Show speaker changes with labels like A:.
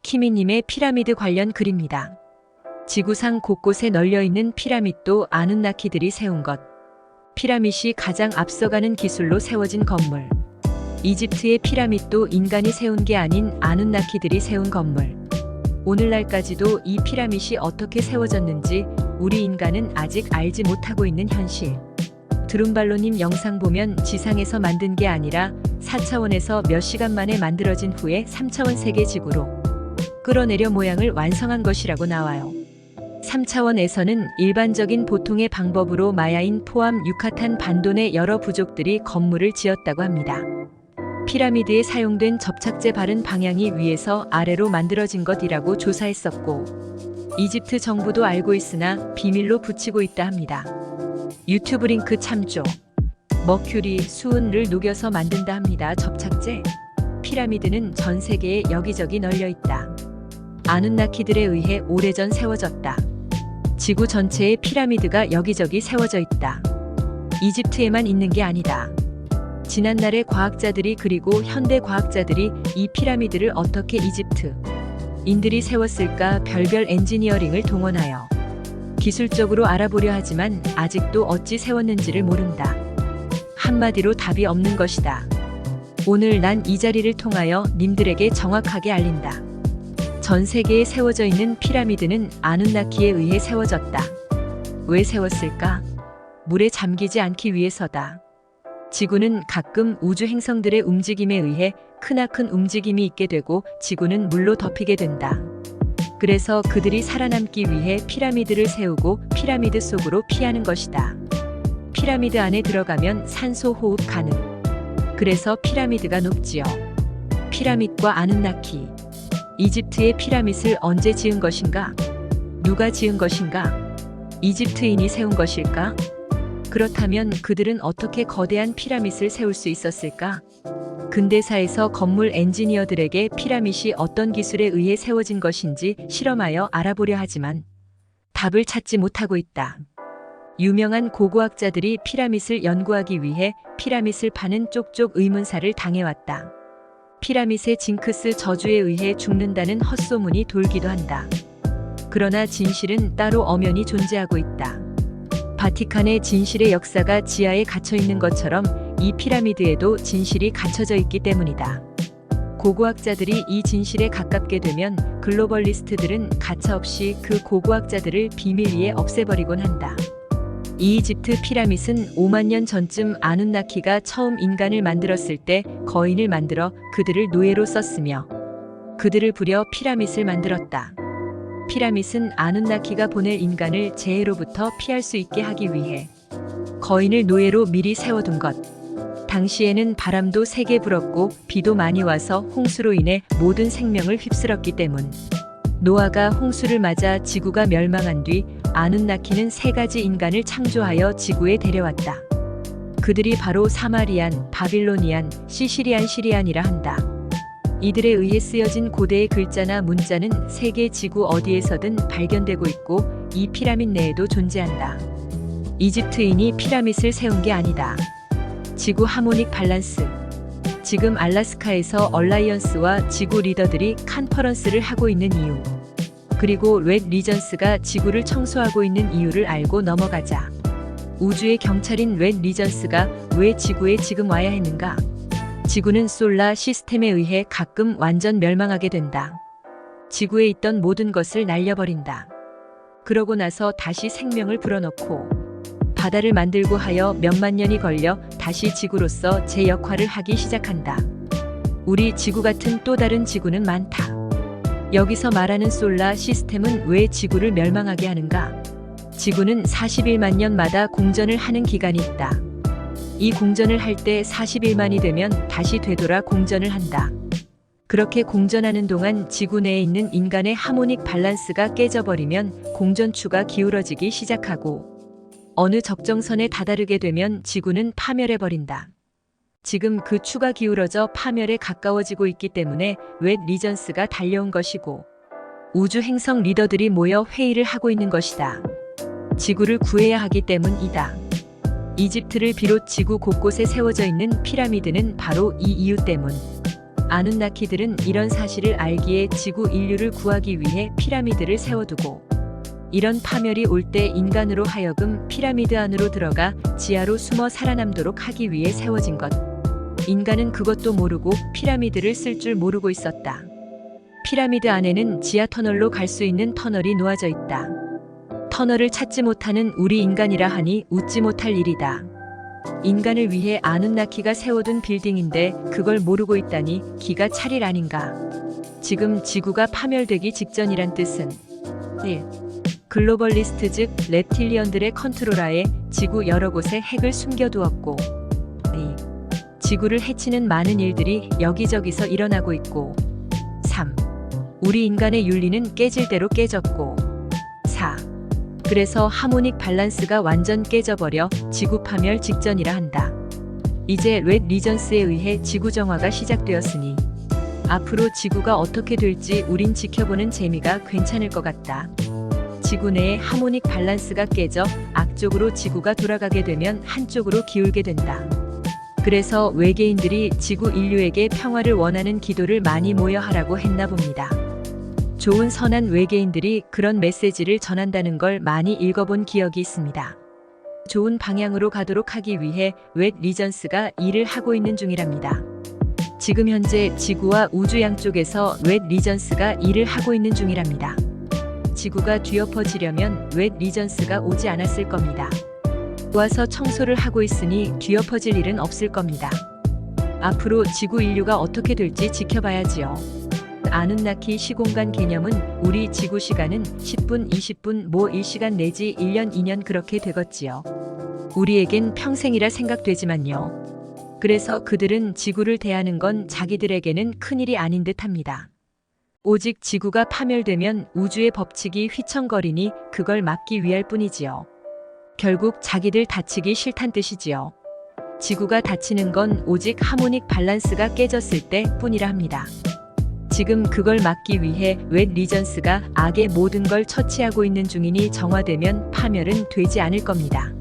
A: 키미님의 피라미드 관련 글입니다. 지구상 곳곳에 널려있는 피라밋도 아누나키들이 세운 것. 피라밋이 가장 앞서가는 기술로 세워진 건물. 이집트의 피라밋도 인간이 세운 게 아닌 아누나키들이 세운 건물. 오늘날까지도 이 피라밋이 어떻게 세워졌는지 우리 인간은 아직 알지 못하고 있는 현실. 드룸발로님 영상 보면 지상에서 만든 게 아니라 4차원에서 몇 시간 만에 만들어진 후에 3차원 세계 지구로 끌어내려 모양을 완성한 것이라고 나와요. 3차원에서는 일반적인 보통의 방법으로 마야인 포함 유카탄 반도의 여러 부족들이 건물을 지었다고 합니다. 피라미드에 사용된 접착제 바른 방향이 위에서 아래로 만들어진 것이라고 조사했었고, 이집트 정부도 알고 있으나 비밀로 붙이고 있다 합니다. 유튜브 링크 참조. 머큐리, 수은을 녹여서 만든다 합니다. 접착제. 피라미드는 전 세계에 여기저기 널려 있다. 아누나키들에 의해 오래전 세워졌다. 지구 전체에 피라미드가 여기저기 세워져 있다. 이집트에만 있는 게 아니다. 지난날의 과학자들이 그리고 현대 과학자들이 이 피라미드를 어떻게 이집트인들이 세웠을까 별별 엔지니어링을 동원하여 기술적으로 알아보려 하지만 아직도 어찌 세웠는지를 모른다. 한마디로 답이 없는 것이다. 오늘 난 이 자리를 통하여 님들에게 정확하게 알린다. 전 세계에 세워져 있는 피라미드는 아누나키에 의해 세워졌다. 왜 세웠을까? 물에 잠기지 않기 위해서다. 지구는 가끔 우주 행성들의 움직임에 의해 크나큰 움직임이 있게 되고 지구는 물로 덮이게 된다. 그래서 그들이 살아남기 위해 피라미드를 세우고 피라미드 속으로 피하는 것이다. 피라미드 안에 들어가면 산소 호흡 가능. 그래서 피라미드가 높지요. 피라밋과 아누나키. 이집트의 피라밋을 언제 지은 것인가? 누가 지은 것인가? 이집트인이 세운 것일까? 그렇다면 그들은 어떻게 거대한 피라밋을 세울 수 있었을까? 근대사에서 건물 엔지니어들에게 피라밋이 어떤 기술에 의해 세워진 것인지 실험하여 알아보려 하지만 답을 찾지 못하고 있다. 유명한 고고학자들이 피라밋을 연구하기 위해 피라밋을 파는 쪽쪽 의문사를 당해왔다. 피라밋의 징크스 저주에 의해 죽는다는 헛소문이 돌기도 한다. 그러나 진실은 따로 엄연히 존재하고 있다. 바티칸의 진실의 역사가 지하에 갇혀 있는 것처럼 이 피라미드에도 진실이 갇혀져 있기 때문이다. 고고학자들이 이 진실에 가깝게 되면 글로벌리스트들은 가차없이 그 고고학자들을 비밀 위에 없애버리곤 한다. 이집트 피라밋은 5만 년 전쯤 아누나키가 처음 인간을 만들었을 때 거인을 만들어 그들을 노예로 썼으며 그들을 부려 피라밋을 만들었다. 피라밋은 아누나키가 보낼 인간을 재해로부터 피할 수 있게 하기 위해 거인을 노예로 미리 세워둔 것. 당시에는 바람도 세게 불었고 비도 많이 와서 홍수로 인해 모든 생명을 휩쓸었기 때문. 노아가 홍수를 맞아 지구가 멸망한 뒤 아누나키는 3가지 인간을 창조하여 지구에 데려왔다. 그들이 바로 사마리안, 바빌로니안, 시리안이라 한다. 이들에 의해 쓰여진 고대의 글자나 문자는 세계 지구 어디에서든 발견되고 있고 이 피라밋 내에도 존재한다. 이집트인이 피라밋을 세운 게 아니다. 지구 하모닉 밸런스. 지금 알래스카에서 얼라이언스와 지구 리더들이 컨퍼런스를 하고 있는 이유. 그리고 red 리전스가 지구를 청소하고 있는 이유를 알고 넘어가자. 우주의 경찰인 red 리전스가 왜 지구에 지금 와야 했는가? 지구는 솔라 시스템에 의해 가끔 완전 멸망하게 된다. 지구에 있던 모든 것을 날려버린다. 그러고 나서 다시 생명을 불어넣고 바다를 만들고 하여 몇만 년이 걸려 다시 지구로서 제 역할을 하기 시작한다. 우리 지구 같은 또 다른 지구는 많다. 여기서 말하는 솔라 시스템은 왜 지구를 멸망하게 하는가? 지구는 41만 년마다 공전을 하는 기간이 있다. 이 공전을 할 때 41만이 되면 다시 되돌아 공전을 한다. 그렇게 공전하는 동안 지구 내에 있는 인간의 하모닉 밸런스가 깨져버리면 공전추가 기울어지기 시작하고 어느 적정선에 다다르게 되면 지구는 파멸해버린다. 지금 그 추가 기울어져 파멸에 가까워지고 있기 때문에 웻 리전스가 달려온 것이고 우주 행성 리더들이 모여 회의를 하고 있는 것이다. 지구를 구해야 하기 때문이다. 이집트를 비롯 지구 곳곳에 세워져 있는 피라미드는 바로 이 이유 때문. 아누나키들은 이런 사실을 알기에 지구 인류를 구하기 위해 피라미드를 세워두고, 이런 파멸이 올 때 인간으로 하여금 피라미드 안으로 들어가 지하로 숨어 살아남도록 하기 위해 세워진 것. 인간은 그것도 모르고 피라미드를 쓸 줄 모르고 있었다. 피라미드 안에는 지하 터널로 갈 수 있는 터널이 놓아져 있다. 터널을 찾지 못하는 우리 인간이라 하니 웃지 못할 일이다. 인간을 위해 아누나키가 세워둔 빌딩인데 그걸 모르고 있다니 기가 찰일 아닌가. 지금 지구가 파멸되기 직전이란 뜻은 1. 글로벌리스트 즉 reptilian들의 컨트롤하에 지구 여러 곳에 핵을 숨겨두었고 2. 지구를 해치는 많은 일들이 여기저기서 일어나고 있고 3. 우리 인간의 윤리는 깨질 대로 깨졌고 4. 그래서 하모닉 밸런스가 완전 깨져버려 지구 파멸 직전이라 한다. 이제 렛 리전스에 의해 지구 정화가 시작되었으니 앞으로 지구가 어떻게 될지 우린 지켜보는 재미가 괜찮을 것 같다. 지구 내의 하모닉 밸런스가 깨져 악쪽으로 지구가 돌아가게 되면 한쪽으로 기울게 된다. 그래서 외계인들이 지구 인류에게 평화를 원하는 기도를 많이 모여 하라고 했나 봅니다. 좋은 선한 외계인들이 그런 메시지를 전한다는 걸 많이 읽어본 기억이 있습니다. 좋은 방향으로 가도록 하기 위해 렛 리전스가 일을 하고 있는 중이랍니다. 지금 현재 지구와 우주 양쪽에서 렛 리전스가 일을 하고 있는 중이랍니다. 지구가 뒤엎어지려면 렛 리전스가 오지 않았을 겁니다. 와서 청소를 하고 있으니 뒤엎어질 일은 없을 겁니다. 앞으로 지구 인류가 어떻게 될지 지켜봐야지요. 아누나키 시공간 개념은 우리 지구 시간은 10분, 20분, 뭐 1시간 내지 1년, 2년 그렇게 되겠지요. 우리에겐 평생이라 생각되지만요. 그래서 그들은 지구를 대하는 건 자기들에게는 큰일이 아닌 듯합니다. 오직 지구가 파멸되면 우주의 법칙이 휘청거리니 그걸 막기 위할 뿐이지요. 결국 자기들 다치기 싫단 뜻이지요. 지구가 다치는 건 오직 하모닉 밸런스가 깨졌을 때 뿐이라 합니다. 지금 그걸 막기 위해 렛 리전스가 악의 모든 걸 처치하고 있는 중이니 정화되면 파멸은 되지 않을 겁니다.